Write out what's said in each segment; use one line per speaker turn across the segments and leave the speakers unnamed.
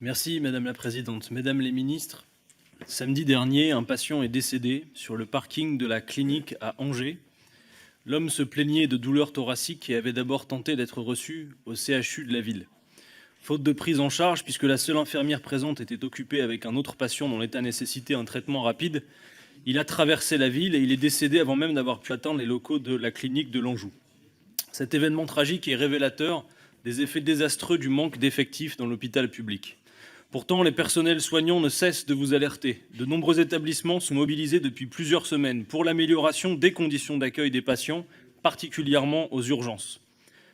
Merci Madame la Présidente. Mesdames les ministres, samedi dernier, un patient est décédé sur le parking de la clinique à Angers. L'homme se plaignait de douleurs thoraciques et avait d'abord tenté d'être reçu au CHU de la ville. Faute de prise en charge, puisque la seule infirmière présente était occupée avec un autre patient dont l'état nécessitait un traitement rapide, il a traversé la ville et il est décédé avant même d'avoir pu atteindre les locaux de la clinique de l'Anjou. Cet événement tragique est révélateur des effets désastreux du manque d'effectifs dans l'hôpital public. Pourtant, les personnels soignants ne cessent de vous alerter. De nombreux établissements sont mobilisés depuis plusieurs semaines pour l'amélioration des conditions d'accueil des patients, particulièrement aux urgences.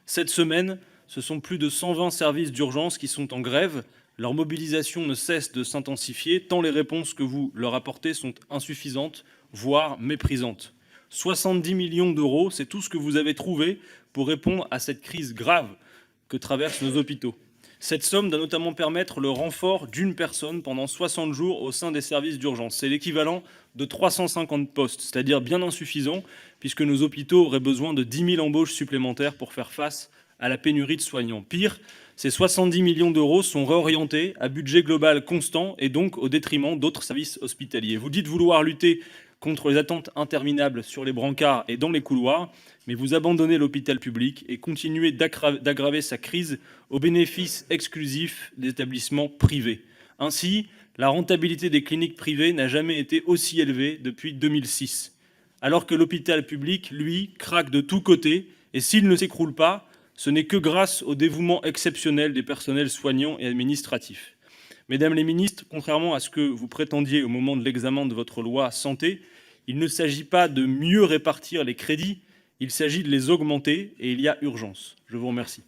Cette semaine, ce sont plus de 120 services d'urgence qui sont en grève. Leur mobilisation ne cesse de s'intensifier, tant les réponses que vous leur apportez sont insuffisantes, voire méprisantes. 70 millions d'euros, c'est tout ce que vous avez trouvé pour répondre à cette crise grave que traversent nos hôpitaux. Cette somme doit notamment permettre le renfort d'une personne pendant 60 jours au sein des services d'urgence. C'est l'équivalent de 350 postes, c'est-à-dire bien insuffisant, puisque nos hôpitaux auraient besoin de 10 000 embauches supplémentaires pour faire face à la pénurie de soignants. Pire, ces 70 millions d'euros sont réorientés à budget global constant et donc au détriment d'autres services hospitaliers. Vous dites vouloir lutter contre les attentes interminables sur les brancards et dans les couloirs, mais vous abandonnez l'hôpital public et continuez d'aggraver sa crise au bénéfice exclusif des établissements privés. Ainsi, la rentabilité des cliniques privées n'a jamais été aussi élevée depuis 2006, alors que l'hôpital public, lui, craque de tous côtés, et s'il ne s'écroule pas, ce n'est que grâce au dévouement exceptionnel des personnels soignants et administratifs. Mesdames les ministres, contrairement à ce que vous prétendiez au moment de l'examen de votre loi santé, il ne s'agit pas de mieux répartir les crédits, il s'agit de les augmenter et il y a urgence. Je vous remercie.